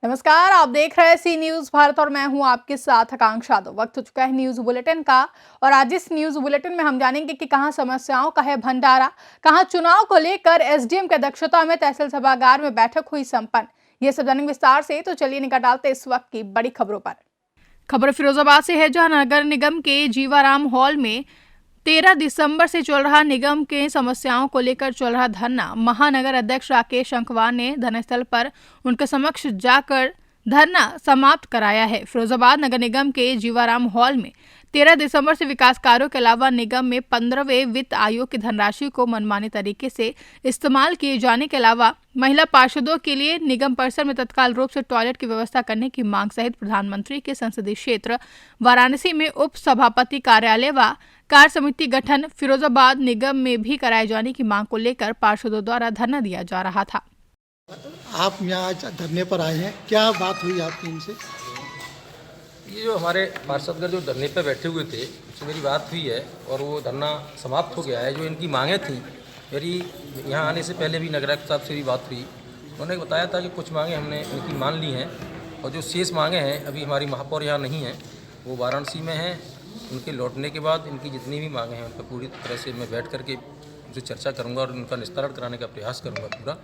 नमस्कार, आप देख रहे हैं सी न्यूज भारत और मैं हूं आपके साथ आकांक्षा यादव। वक्त हो चुका है न्यूज बुलेटिन का और आज इस न्यूज बुलेटिन में हम जानेंगे कि कहां समस्याओं का है भंडारा, कहां चुनाव को लेकर एसडीएम की अध्यक्षता में तहसील सभागार में बैठक हुई संपन्न। ये सब जानेंगे विस्तार से, तो चलिए निगाह डालते इस वक्त की बड़ी खबरों पर। खबर फिरोजाबाद से है, जहां नगर निगम के जीवाराम हॉल में 13 दिसंबर से चल रहा निगम के समस्याओं को लेकर चल रहा धरना महानगर अध्यक्ष राकेश अंकवार ने धरनास्थल पर उनके समक्ष जाकर धरना समाप्त कराया है। फिरोजाबाद नगर निगम के जीवाराम हॉल में 13 दिसंबर से विकास कार्यों के अलावा निगम में 15वें वित्त आयोग की धनराशि को मनमाने तरीके से इस्तेमाल किए जाने के अलावा महिला पार्षदों के लिए निगम परिसर में तत्काल रूप से टॉयलेट की व्यवस्था करने की मांग सहित प्रधानमंत्री के संसदीय क्षेत्र वाराणसी में उप सभापति कार्यालय व कार्य समिति गठन फिरोजाबाद निगम में भी कराए जाने की मांग को लेकर पार्षदों द्वारा धरना दिया जा रहा था। आप यहाँ आज धरने पर आए हैं, क्या बात हुई आपकी इनसे? ये जो हमारे पार्षदगण जो धरने पर बैठे हुए थे, उससे मेरी बात हुई है और वो धरना समाप्त हो गया है। जो इनकी मांगें थी, मेरी यहाँ आने से पहले भी नगरायुक्त साहब से भी बात हुई। उन्होंने बताया था कि कुछ मांगें हमने इनकी मान ली हैं और जो शेष मांगें हैं, अभी हमारी महापौर यहाँ नहीं हैं, वो वाराणसी में हैं। उनके लौटने के बाद इनकी जितनी भी मांगें हैं, उन पर पूरी तरह से मैं बैठ करके उनसे चर्चा करूँगा और उनका निस्तारण कराने का प्रयास करूँगा पूरा।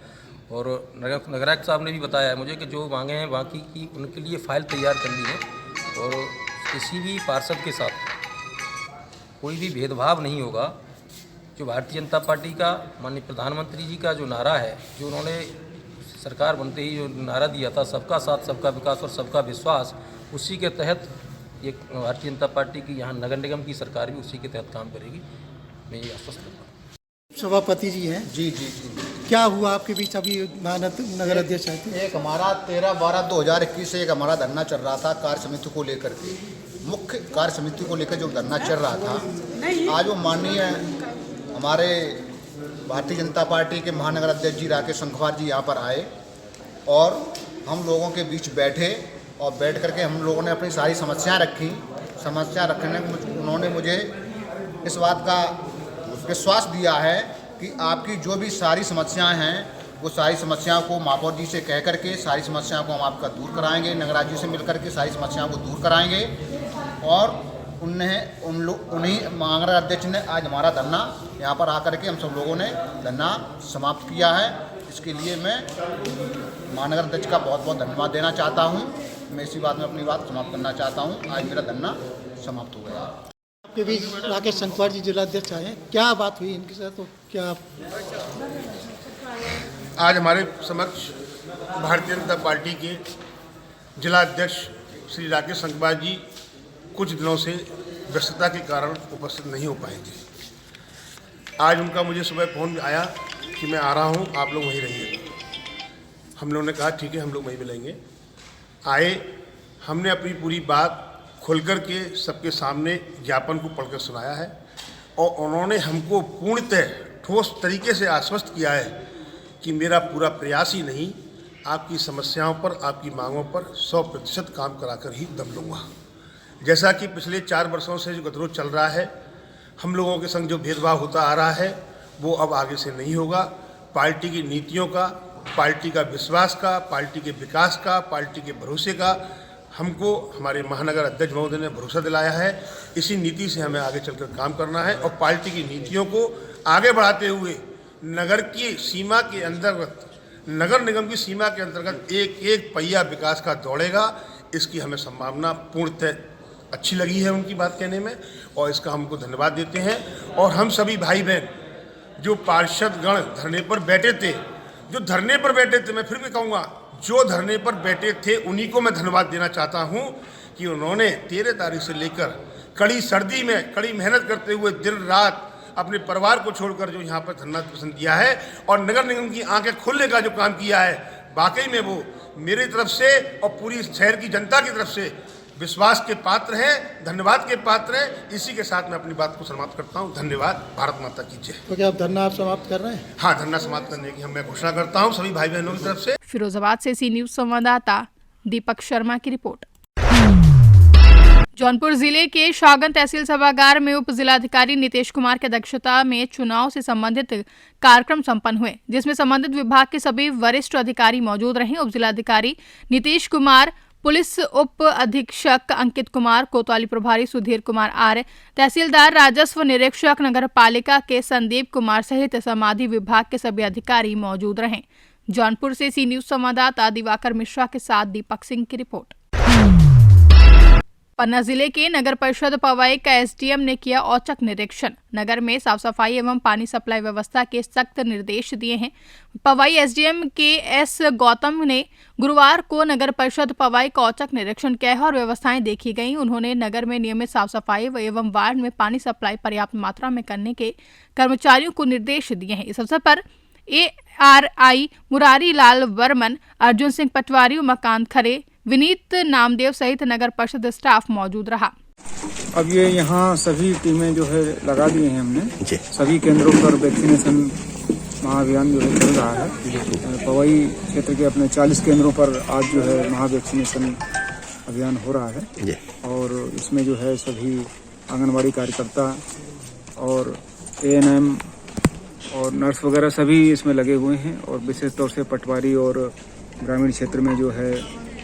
और नगरायुक्त साहब ने भी बताया है मुझे कि जो मांगे हैं बाकी की उनके लिए फ़ाइल तैयार कर ली है और किसी भी पार्षद के साथ कोई भी भेदभाव नहीं होगा। जो भारतीय जनता पार्टी का माननीय प्रधानमंत्री जी का जो नारा है, जो उन्होंने सरकार बनते ही जो नारा दिया था, सबका साथ सबका विकास और सबका विश्वास, उसी के तहत ये भारतीय जनता पार्टी की यहाँ नगर निगम की सरकार भी उसी के तहत काम करेगी। मैं ये आश्वस्त करता हूँ। सभापति जी हैं। जी। क्या हुआ आपके बीच? अभी नगर अध्यक्ष आए थे। एक हमारा 13/12/2021 से एक हमारा धरना चल रहा था कार्य समिति को लेकर के, मुख्य कार्य समिति को लेकर जो धरना चल रहा था। आज वो माननीय हमारे भारतीय जनता पार्टी के महानगर अध्यक्ष जी राकेश अंकवार जी यहाँ पर आए और हम लोगों के बीच बैठे और बैठ करके हम लोगों ने अपनी सारी समस्याएं रखी। समस्या रखने में उन्होंने मुझे इस बात का विश्वास दिया है कि आपकी जो भी सारी समस्याएं हैं, वो सारी समस्याओं को महापौर जी से कह करके सारी समस्याओं को हम आपका दूर कराएंगे। नगराज जी से मिल करके सारी समस्याओं को दूर कराएंगे। और उन्हीं महानगर अध्यक्ष ने आज हमारा धरना यहाँ पर आकर के हम सब लोगों ने धरना समाप्त किया है। इसके लिए मैं महानगर अध्यक्ष का बहुत बहुत धन्यवाद देना चाहता हूँ। मैं इसी बात में अपनी बात समाप्त करना चाहता हूँ। आज मेरा धरना समाप्त हो गया। आपके बीच राकेश अंकवार जी जिला अध्यक्ष आए हैं, क्या बात हुई इनके साथ? तो क्या आज हमारे समक्ष भारतीय जनता पार्टी के जिला अध्यक्ष श्री राकेश अंकवार जी कुछ दिनों से व्यस्तता के कारण उपस्थित नहीं हो पाए थे। आज उनका मुझे सुबह फ़ोन आया कि मैं आ रहा हूँ, आप लोग वहीं रहिएगा। हम लोगों ने कहा ठीक है, हम लोग वहीं मिलेंगे। आए, हमने अपनी पूरी बात खुलकर के सबके सामने ज्ञापन को पढ़कर सुनाया है और उन्होंने हमको पूर्णतः ठोस तरीके से आश्वस्त किया है कि मेरा पूरा प्रयास ही नहीं, आपकी समस्याओं पर, आपकी मांगों पर 100% काम कराकर ही दम लूँगा। जैसा कि पिछले 4 वर्षों से जो गतिरोध चल रहा है, हम लोगों के संग जो भेदभाव होता आ रहा है, वो अब आगे से नहीं होगा। पार्टी की नीतियों का, पार्टी का विश्वास का, पार्टी के विकास का, पार्टी के भरोसे का हमको हमारे महानगर अध्यक्ष महोदय ने भरोसा दिलाया है। इसी नीति से हमें आगे चलकर काम करना है और पार्टी की नीतियों को आगे बढ़ाते हुए नगर की सीमा के अंतर्गत, नगर निगम की सीमा के अंतर्गत एक एक पहिया विकास का दौड़ेगा। इसकी हमें संभावना पूर्णतः अच्छी लगी है उनकी बात कहने में और इसका हमको धन्यवाद देते हैं। और हम सभी भाई बहन जो पार्षदगण धरने पर बैठे थे, मैं फिर भी कहूँगा, जो धरने पर बैठे थे उन्हीं को मैं धन्यवाद देना चाहता हूं कि उन्होंने 13 तारीख से लेकर कड़ी सर्दी में कड़ी मेहनत करते हुए दिन रात अपने परिवार को छोड़कर जो यहाँ पर धरना पसंद किया है और नगर निगम की आंखें खोलने का जो काम किया है, वाकई में वो मेरी तरफ से और पूरी शहर की जनता की तरफ से विश्वास के पात्र हैं, धन्यवाद के पात्र हैं। इसी के साथ मैं अपनी बात को समाप्त करता हूं। धन्यवाद। भारत माता की जय। तो क्या आप धरना समाप्त कर रहे हैं? हाँ, धरना समाप्त करने की मैं घोषणा करता हूं सभी भाई बहनों की तरफ से। फिरोजाबाद से सी न्यूज संवाददाता दीपक शर्मा की रिपोर्ट। जौनपुर जिले के शागन तहसील सभागार में उप जिलाधिकारी नीतीश कुमार की अध्यक्षता में चुनाव से संबंधित कार्यक्रम संपन्न हुए, जिसमें संबंधित विभाग के सभी वरिष्ठ अधिकारी मौजूद रहे। उप जिलाधिकारी नीतीश कुमार, पुलिस उप अधीक्षक अंकित कुमार, कोतवाली प्रभारी सुधीर कुमार आर्य, तहसीलदार, राजस्व निरीक्षक नगर पालिका के संदीप कुमार सहित समाधि विभाग के सभी अधिकारी मौजूद रहे। जौनपुर से सी न्यूज संवाददाता दिवाकर मिश्रा के साथ दीपक सिंह की रिपोर्ट। पन्ना जिले के नगर परिषद पवई का एसडीएम ने किया औचक निरीक्षण। नगर में साफ सफाई एवं पानी सप्लाई व्यवस्था के सख्त निर्देश दिए हैं। पवई एसडीएम के एस गौतम ने गुरुवार को नगर परिषद पवई का औचक निरीक्षण किया और व्यवस्थाएं देखी गईं। उन्होंने नगर में नियमित साफ सफाई एवं वार्ड में पानी सप्लाई पर्याप्त मात्रा में करने के कर्मचारियों को निर्देश दिए हैं। इस अवसर पर ARI मुरारी लाल वर्मन, अर्जुन सिंह पटवारी, उमाकांत खरे, विनीत नामदेव सहित नगर परिषद स्टाफ मौजूद रहा। अब ये यहाँ सभी टीमें जो है लगा दी हैं हमने। सभी केंद्रों पर वैक्सीनेशन महाअभियान जो है चल रहा है। पवई क्षेत्र के अपने 40 केंद्रों पर आज जो है महावैक्सीनेशन अभियान हो रहा है और इसमें जो है सभी आंगनबाड़ी कार्यकर्ता और ANM और नर्स वगैरह सभी इसमें लगे हुए हैं और विशेष तौर से पटवारी और ग्रामीण क्षेत्र में जो है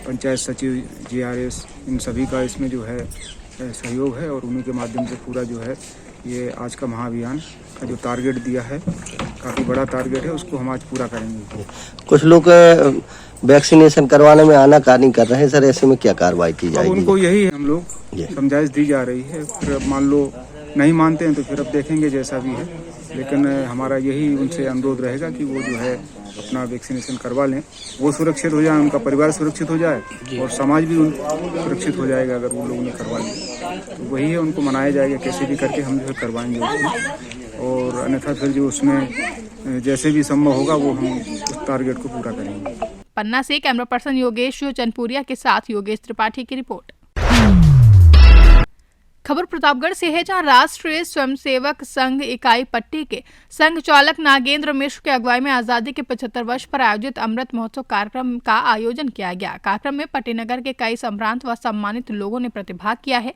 पंचायत सचिव, GRS, इन सभी का इसमें जो है सहयोग है और उन्हीं के माध्यम से पूरा जो है ये आज का महाअभियान का जो टारगेट दिया है, काफ़ी बड़ा टारगेट है, उसको हम आज पूरा करेंगे। कुछ लोग वैक्सीनेशन करवाने में आनाकानी कर रहे हैं सर, ऐसे में क्या कार्रवाई की जाएगी? उनको यही है, हम लोग समझाइश दी जा रही है। फिर अब मान लो नहीं मानते हैं तो फिर अब देखेंगे जैसा भी है, लेकिन हमारा यही उनसे अनुरोध रहेगा कि वो जो है अपना वैक्सीनेशन करवा लें, वो सुरक्षित हो जाए, उनका परिवार सुरक्षित हो जाए और समाज भी सुरक्षित हो जाएगा अगर वो लोगों ने करवा लिया। तो वही है, उनको मनाया जाएगा कैसे भी करके हम जो है करवाएंगे उसमें, और अन्यथा फिर जो उसमें जैसे भी संभव होगा वो हम उस टारगेट को पूरा करेंगे। पन्ना से कैमरा पर्सन योगेश चनपुरिया के साथ योगेश त्रिपाठी की रिपोर्ट। खबर प्रतापगढ़ से है, जहां राष्ट्रीय स्वयंसेवक संघ इकाई पट्टी के संघ चालक नागेंद्र मिश्र के अगुवाई में आजादी के 75 वर्ष पर आयोजित अमृत महोत्सव कार्यक्रम का आयोजन किया गया। कार्यक्रम में पट्टी नगर के कई सम्भ्रांत व सम्मानित लोगों ने प्रतिभाग किया है।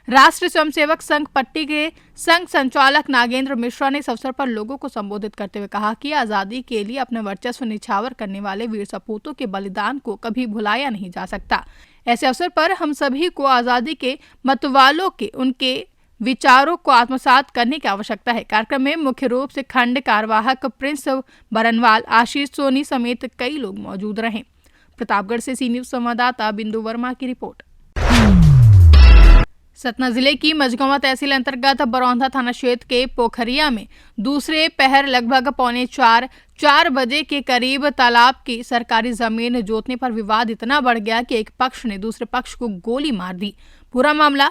राष्ट्रीय स्वयंसेवक संघ पट्टी के संघ संचालक नागेंद्र मिश्रा ने इस अवसर पर लोगों को संबोधित करते हुए कहा कि आजादी के लिए अपने वर्चस्व निछावर करने वाले वीर सपूतों के बलिदान को कभी भुलाया नहीं जा सकता। ऐसे अवसर पर हम सभी को आजादी के मतवालों के उनके विचारों को आत्मसात करने की आवश्यकता है। कार्यक्रम में मुख्य रूप से खंड कार्यवाहक प्रिंस बरनवाल, आशीष सोनी समेत कई लोग मौजूद रहे। प्रतापगढ़ से सी न्यूज संवाददाता बिंदु वर्मा की रिपोर्ट। सतना जिले की मझगवां तहसील अंतर्गत बरौंधा थाना क्षेत्र के पोखरिया में दूसरे पहर लगभग 3:45-4 बजे के करीब तालाब की सरकारी जमीन जोतने पर विवाद इतना बढ़ गया कि एक पक्ष ने दूसरे पक्ष को गोली मार दी। पूरा मामला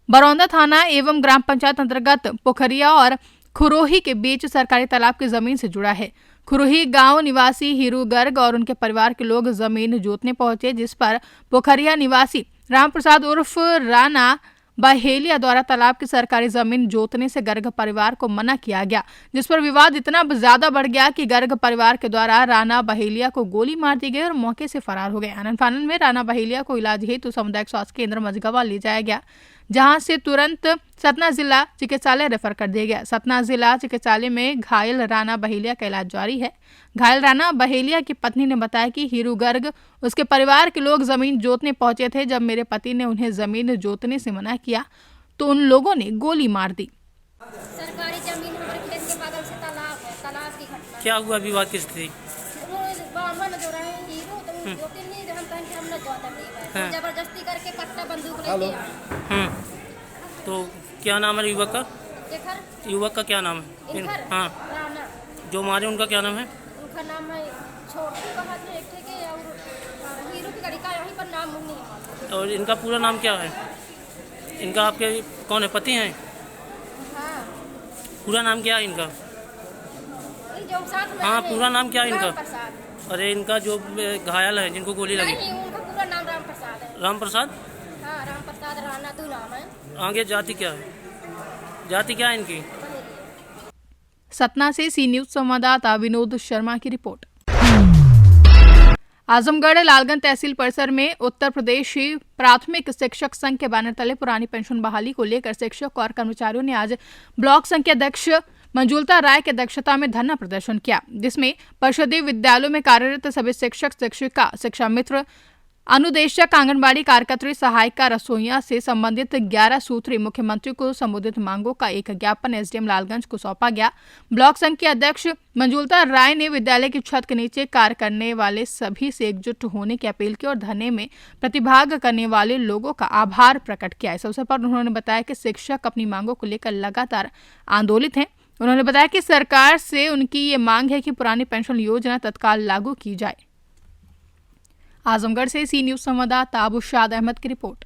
बरौंधा थाना एवं ग्राम पंचायत अंतर्गत पोखरिया और खुरोही के बीच सरकारी तालाब की जमीन से जुड़ा है। खुरोही गांव निवासी हीरू गर्ग और उनके परिवार के लोग जमीन जोतने पहुंचे, जिस पर पोखरिया निवासी राम प्रसाद उर्फ राणा बहेलिया द्वारा तालाब की सरकारी जमीन जोतने से गर्ग परिवार को मना किया गया, जिस पर विवाद इतना ज्यादा बढ़ गया कि गर्ग परिवार के द्वारा राणा बहेलिया को गोली मार दी गई और मौके से फरार हो गए। आनंद फानन में राणा बहेलिया को इलाज हेतु सामुदायिक स्वास्थ्य केंद्र मझगवां ले जाया गया, जहां से तुरंत सतना जिला चिकित्सालय रेफर कर दिया गया। सतना जिला चिकित्सालय में घायल राणा बहेलिया का इलाज जारी है। घायल राणा बहेलिया की पत्नी ने बताया कि हीरू गर्ग उसके परिवार के लोग जमीन जोतने पहुंचे थे। जब मेरे पति ने उन्हें जमीन जोतने से मना किया तो उन लोगों ने गोली मार दी। सरकारी जमीन हमारे खेत के बगल से तालाब है, तालाब की घटना। क्या हुआ, विवाद किस थी? जो रहे हीरो तो जोते नहीं हम कहें कि हम लोग जोता नहीं है, जबरदस्ती करके कट्टा बंदूक लेके आए। तो क्या नाम है युवक का? शेखर। युवक का क्या नाम है? हाँ, राणा। जो मारे उनका क्या नाम है? उनका नाम है छोटू कहा था, एक के और हीरो की लड़का, यहीं पर नाम नहीं है। और इनका पूरा नाम क्या है? इनका आपके कौन है, पति हैं? हाँ। पूरा नाम क्या है इनका? जो साथ में हाँ, पूरा नाम क्या है इनका? रामप्रसाद। अरे इनका जो घायल है जिनको गोली लगी? नहीं, उनका पूरा नाम रामप्रसाद है। रामप्रसाद? हाँ, रामप्रसाद राणा दो नाम है। आगे जाति क्या है? जाति क्या है इनकी? सतना से सी न्यूज संवाददाता विनोद शर्मा की रिपोर्ट। आजमगढ़ लालगंज तहसील परिसर में उत्तर प्रदेश प्राथमिक शिक्षक संघ के बैनर तले पुरानी पेंशन बहाली को लेकर शिक्षक और कर्मचारियों ने आज ब्लॉक संघ के अध्यक्ष मंजुलता राय की अध्यक्षता में धरना प्रदर्शन किया, जिसमें परिषदीय विद्यालयों में कार्यरत सभी शिक्षक, शिक्षिका, शिक्षा मित्र, अनुदेशक, आंगनबाड़ी कार्यकर्त्री, सहायिका, रसोइया से संबंधित 11 सूत्री मुख्यमंत्री को संबोधित मांगों का एक ज्ञापन एसडीएम लालगंज को सौंपा गया। ब्लॉक संघ के अध्यक्ष मंजुलता राय ने विद्यालय की छत के नीचे कार्य करने वाले सभी से एकजुट होने की अपील की और धरने में प्रतिभाग करने वाले लोगों का आभार प्रकट किया। इस अवसर पर उन्होंने बताया कि शिक्षक अपनी मांगों को लेकर लगातार आंदोलित हैं। उन्होंने बताया कि सरकार से उनकी ये मांग है कि पुरानी पेंशन योजना तत्काल लागू की जाए। आजमगढ़ से सी न्यूज संवाददाता अबुशाद अहमद की रिपोर्ट।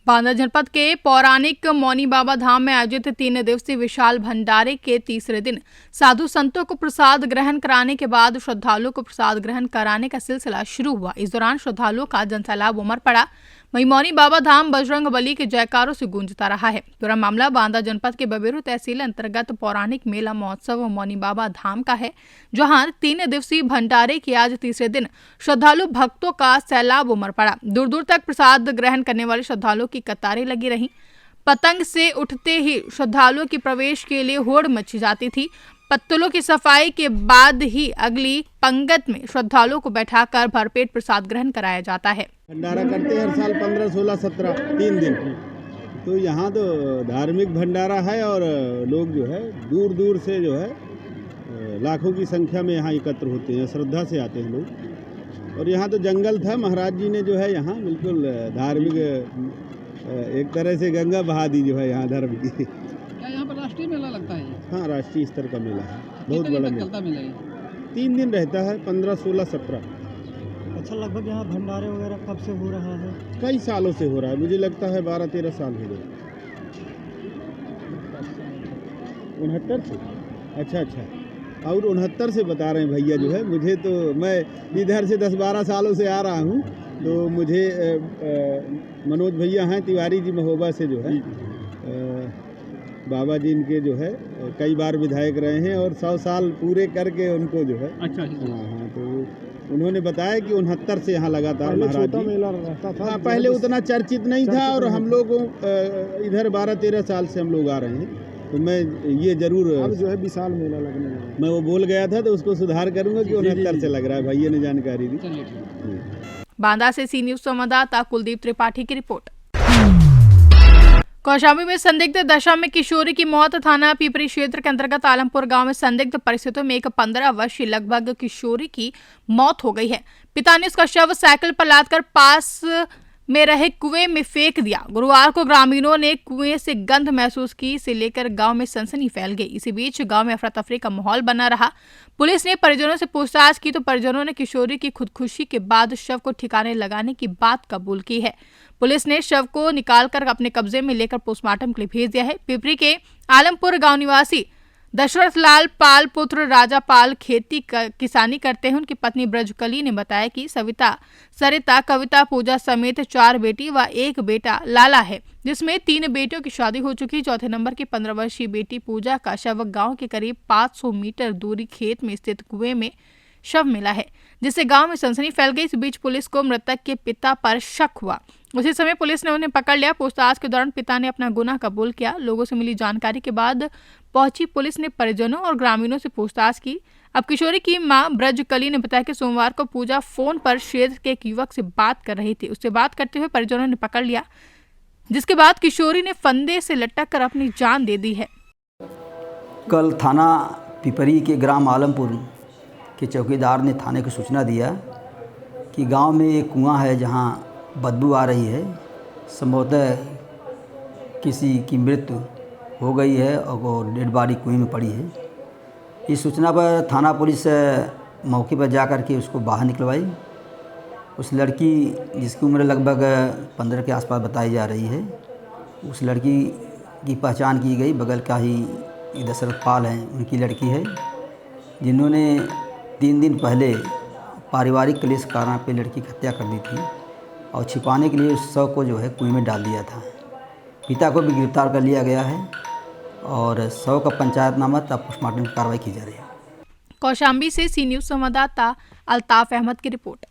बांदा जनपद के पौराणिक मौनी बाबा धाम में आयोजित 3 दिवसीय विशाल भंडारे के तीसरे दिन साधु संतों को प्रसाद ग्रहण कराने के बाद श्रद्धालुओं को प्रसाद ग्रहण कराने का सिलसिला शुरू हुआ। इस दौरान श्रद्धालुओं का जनसैलाब उमड़ पड़ा। वहीं मौनी बाबा धाम बजरंग बली के जयकारों से गूंजता रहा है। पूरा मामला बांदा जनपद के बबेरू तहसील अंतर्गत पौराणिक मेला महोत्सव मौनी बाबा धाम का है, जहां 3 दिवसीय भंडारे के आज तीसरे दिन श्रद्धालु भक्तों का सैलाब उमड़ पड़ा। दूर दूर तक प्रसाद ग्रहण करने वाले श्रद्धालुओं की कतारें लगी रहीं। पतंग से उठते ही श्रद्धालुओं की प्रवेश के लिए होड़ मची जाती थी। पत्तलों की सफाई के बाद ही अगली पंगत में श्रद्धालुओं को बैठाकर भरपेट प्रसाद ग्रहण कराया जाता है। भंडारा करते हैं हर साल 15, 16, 17 3 दिन। तो यहाँ तो धार्मिक भंडारा है और लोग जो है दूर दूर से जो है लाखों की संख्या में यहाँ एकत्र होते हैं, श्रद्धा से आते हैं लोग। और यहाँ तो जंगल था, महाराज जी ने जो है यहाँ बिल्कुल धार्मिक एक तरह से गंगा बहा दी जो है यहाँ धर्म की। क्या यहाँ पर राष्ट्रीय मेला लगता है? हाँ, राष्ट्रीय स्तर का मेला है, बहुत बड़ा मेला है। 3 दिन रहता है, 15, 16, 17। अच्छा, लगभग यहाँ भंडारे वगैरह कब से हो रहा है? कई सालों से हो रहा है, मुझे लगता है 12-13 साल हो गए। 69 से? अच्छा। और 69 से बता रहे हैं भैया जो है। मुझे तो मैं इधर से 10-12 सालों से आ रहा हूँ, तो मुझे मनोज भैया हैं तिवारी जी महोबा से जो है, बाबा जी इनके जो है कई बार विधायक रहे हैं और 100 साल पूरे करके उनको जो है। अच्छा। हाँ, तो उन्होंने बताया कि 69 से यहाँ लगातार महाराज जी मेला रहता था। हाँ, पहले उतना चर्चित नहीं था और हम लोग इधर 12-13 साल से हम लोग आ रहे हैं। तो मैं ये जरूर अब जो है विशाल मेला लगने लगा। मैं वो बोल गया था तो उसको सुधार करूंगा कि 69 से लग रहा है। भैया ने जानकारी दी। बांदा से सी न्यूज संवाददाता कुलदीप त्रिपाठी की रिपोर्ट। कौशाम्बी में संदिग्ध दशा में किशोरी की मौत। थाना पिपरी क्षेत्र के अंतर्गत आलमपुर गांव में संदिग्ध परिस्थितियों में एक 15 वर्षीय लगभग किशोरी की मौत हो गई है। पिता ने उसका शव साइकिल पर लादकर पास में रहे कुएं में फेंक दिया। गुरुवार को ग्रामीणों ने कुएं से गंध महसूस की, इसे लेकर गांव में सनसनी फैल गई। इसी बीच गांव में अफरा तफरी का माहौल बना रहा। पुलिस ने परिजनों से पूछताछ की तो परिजनों ने किशोरी की खुदकुशी के बाद शव को ठिकाने लगाने की बात कबूल की है। पुलिस ने शव को निकालकर अपने कब्जे में लेकर पोस्टमार्टम के लिए भेज दिया है। पिपरी के आलमपुर गांव निवासी दशरथ लाल पाल पुत्र राजा पाल खेती किसानी करते हैं। उनकी पत्नी ब्रजकली ने बताया कि सविता, सरिता, कविता, पूजा समेत 4 बेटी व 1 बेटा लाला है, जिसमें 3 बेटियों की शादी हो चुकी। चौथे नंबर की 15 वर्षीय बेटी पूजा का शव गांव के करीब 500 मीटर दूरी खेत में स्थित कुएं में शव मिला है, जिससे गांव में सनसनी फैल गई। इस बीच पुलिस को मृतक के पिता पर शक हुआ। उसी समय पुलिस ने उन्हें पकड़ लिया। पूछताछ के दौरान पिता ने अपना गुनाह कबूल किया। लोगों से मिली जानकारी के बाद पहुंची पुलिस ने परिजनों और ग्रामीणों से पूछताछ की। अब किशोरी की मां ब्रजकली ने बताया कि सोमवार को पूजा फोन पर क्षेत्र के एक युवक से बात कर रही थी। उससे बात करते हुए परिजनों ने पकड़ लिया, जिसके बाद किशोरी ने फंदे से लटक कर अपनी जान दे दी है। कल थाना पिपरी के ग्राम आलमपुर के चौकीदार ने थाने को सूचना दिया कि गांव में एक कुआं है जहां बदबू आ रही है, संभवतः किसी की मृत्यु हो गई है और वो डेड बॉडी कुएं में पड़ी है। इस सूचना पर थाना पुलिस मौके पर जाकर के उसको बाहर निकलवाई। उस लड़की जिसकी उम्र लगभग 15 के आसपास बताई जा रही है, उस लड़की की पहचान की गई। बगल का ही दशरथ पाल हैं, उनकी लड़की है, जिन्होंने 3 दिन पहले पारिवारिक क्लेश कारण पे लड़की की हत्या कर दी थी और छिपाने के लिए उस शव को जो है कुएं में डाल दिया था। पिता को भी गिरफ्तार कर लिया गया है और शव का पंचायतनामा तब पोस्टमार्टम की कार्रवाई की जा रही है। कौशाम्बी से सी न्यूज संवाददाता अल्ताफ अहमद की रिपोर्ट।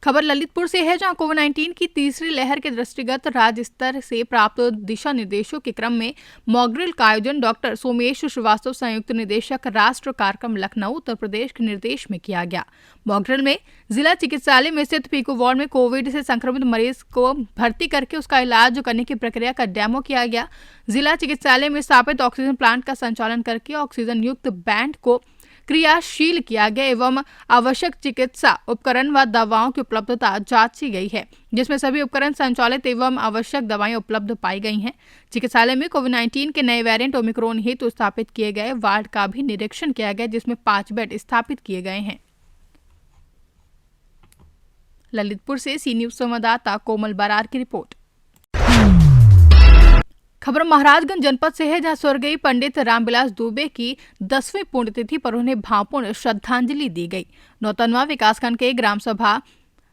खबर ललितपुर से है, जहां कोविड-19 की तीसरी लहर के दृष्टिगत राज्य स्तर से प्राप्त दिशा निर्देशों के क्रम में मॉकड्रिल का आयोजन डॉक्टर सोमेश श्रीवास्तव, संयुक्त निदेशक राष्ट्र कार्यक्रम लखनऊ, उत्तर प्रदेश के निर्देश में किया गया। मॉकड्रिल में जिला चिकित्सालय में स्थित पीको वार्ड में कोविड से संक्रमित मरीज को भर्ती करके उसका इलाज करने की प्रक्रिया का डेमो किया गया। जिला चिकित्सालय में स्थापित ऑक्सीजन प्लांट का संचालन करके ऑक्सीजन युक्त बैंड को क्रियाशील किया गया एवं आवश्यक चिकित्सा उपकरण व दवाओं की उपलब्धता जांची गई है, जिसमें सभी उपकरण संचालित एवं आवश्यक दवाएं उपलब्ध पाई गई हैं। चिकित्सालय में कोविड-19 के नए वेरिएंट ओमिक्रॉन हेतु स्थापित किए गए वार्ड का भी निरीक्षण किया गया, जिसमें 5 बेड स्थापित किए गए हैं। ललितपुर से सी न्यूज संवाददाता कोमल बरार की रिपोर्ट। खबर महाराजगंज जनपद से है, जहां स्वर्गीय पंडित रामविलास दुबे की 10वीं पुण्यतिथि पर उन्हें भावपूर्ण श्रद्धांजलि दी गई। नौतनवा विकासखंड के ग्राम सभा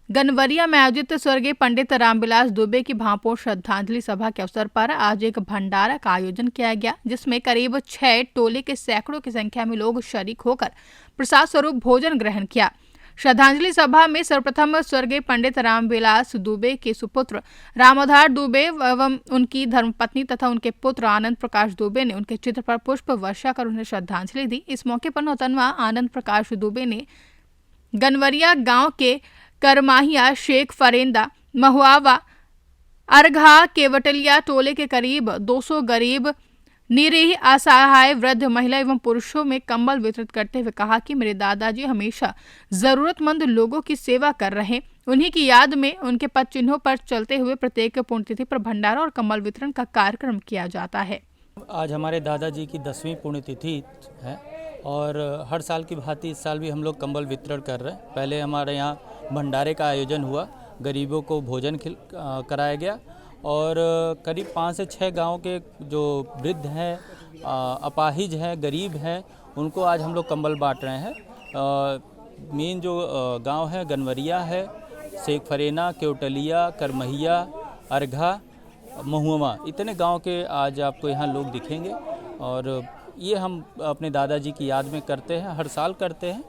गनवरिया में आयोजित स्वर्गीय पंडित रामविलास दुबे की भावपूर्ण श्रद्धांजलि सभा के अवसर पर आज एक भंडारा का आयोजन किया गया, जिसमें करीब 6 टोले के सैकड़ों की संख्या में लोग शरीक होकर प्रसाद स्वरूप भोजन ग्रहण किया। श्रद्धांजलि सभा में सर्वप्रथम स्वर्गीय पंडित रामविलास दुबे के सुपुत्र रामोधार दुबे एवं उनकी धर्मपत्नी तथा उनके पुत्र आनंद प्रकाश दुबे ने उनके चित्र पर पुष्प वर्षा कर उन्हें श्रद्धांजलि दी। इस मौके पर नौतनवा आनंद प्रकाश दुबे ने गनवरिया गांव के करमाहिया, शेख फरेंदा, महुआवा, अरघा, केवटलिया टोले के करीब 200 गरीब, निरीह, असहाय, वृद्ध, महिला एवं पुरुषों में कंबल वितरित करते हुए कहा कि मेरे दादाजी हमेशा जरूरतमंद लोगों की सेवा कर रहे। उन्हीं की याद में उनके पद चिन्हों पर चलते हुए प्रत्येक पुण्यतिथि पर भंडारा और कंबल वितरण का कार्यक्रम किया जाता है। आज हमारे दादाजी की 10वीं पुण्यतिथि है और हर साल की भांति इस साल भी हम लोग कंबल वितरण कर रहे हैं। पहले हमारे यहाँ भंडारे का आयोजन हुआ, गरीबों को भोजन कराया गया और करीब 5 से 6 गांव के जो वृद्ध हैं, अपाहिज हैं, गरीब हैं, उनको आज हम लोग कंबल बांट रहे हैं। मेन जो गांव है गनवरिया है, शेख फरेना, केवटलिया, करमहिया, अरघा, महुआ, इतने गांव के आज आपको यहाँ लोग दिखेंगे और ये हम अपने दादाजी की याद में करते हैं, हर साल करते हैं।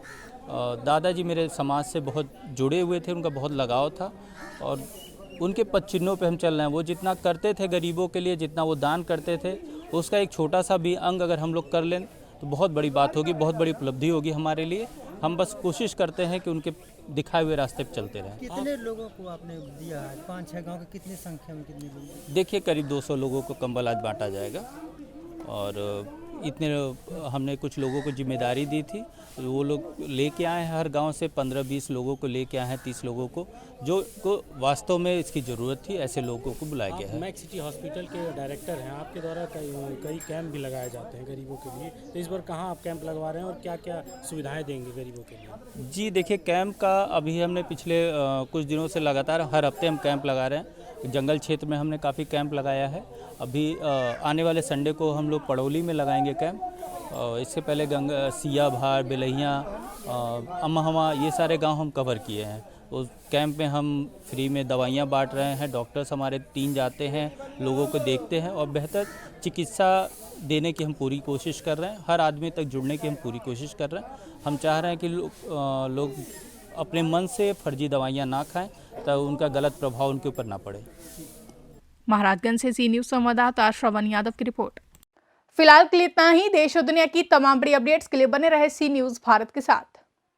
दादाजी मेरे समाज से बहुत जुड़े हुए थे, उनका बहुत लगाव था और उनके पद चिन्हों पे हम चल रहे हैं। वो जितना करते थे गरीबों के लिए, जितना वो दान करते थे, उसका एक छोटा सा भी अंग अगर हम लोग कर लें तो बहुत बड़ी बात होगी, बहुत बड़ी उपलब्धि होगी हमारे लिए। हम बस कोशिश करते हैं कि उनके दिखाए हुए रास्ते पे चलते रहें। कितने लोगों को आपने दिया है? 5-6 गांव के कितनी संख्या में कितने लोग? देखिए करीब 200 लोगों को कंबल आज बांटा जाएगा और इतने हमने कुछ लोगों को जिम्मेदारी दी थी, वो लोग लेके आए हैं हर गांव से 15-20 लोगों को लेके आए हैं, 30 लोगों को जो को वास्तव में इसकी ज़रूरत थी, ऐसे लोगों को बुलाया गया है। मैक्स सिटी हॉस्पिटल के डायरेक्टर हैं, आपके द्वारा कई कैंप भी लगाए जाते हैं गरीबों के लिए, तो इस बार कहाँ आप कैंप लगवा रहे हैं और क्या क्या सुविधाएँ देंगे गरीबों के लिए? जी देखिए, कैंप का अभी हमने पिछले कुछ दिनों से लगातार हर हफ्ते हम कैंप लगा रहे हैं। जंगल क्षेत्र में हमने काफ़ी कैंप लगाया है। अभी आने वाले संडे को हम लोग पड़ौली में लगाएंगे कैंप। इससे पहले सिया भार, बेलहिया, अमहवा, ये सारे गांव हम कवर किए हैं। उस कैंप में हम फ्री में दवाइयाँ बांट रहे हैं। डॉक्टर्स हमारे 3 जाते हैं, लोगों को देखते हैं और बेहतर चिकित्सा देने की हम पूरी कोशिश कर रहे हैं। हर आदमी तक जुड़ने की हम पूरी कोशिश कर रहे हैं। हम चाह रहे हैं कि लोग अपने मन से फर्जी दवाइयाँ ना खाएं, तो उनका गलत प्रभाव उनके ऊपर ना पड़े। महाराजगंज से सी न्यूज संवाददाता श्रवण यादव की रिपोर्ट। फिलहाल के लिए इतना ही। देश और दुनिया की तमाम बड़ी अपडेट्स के लिए बने रहे सी न्यूज भारत के साथ।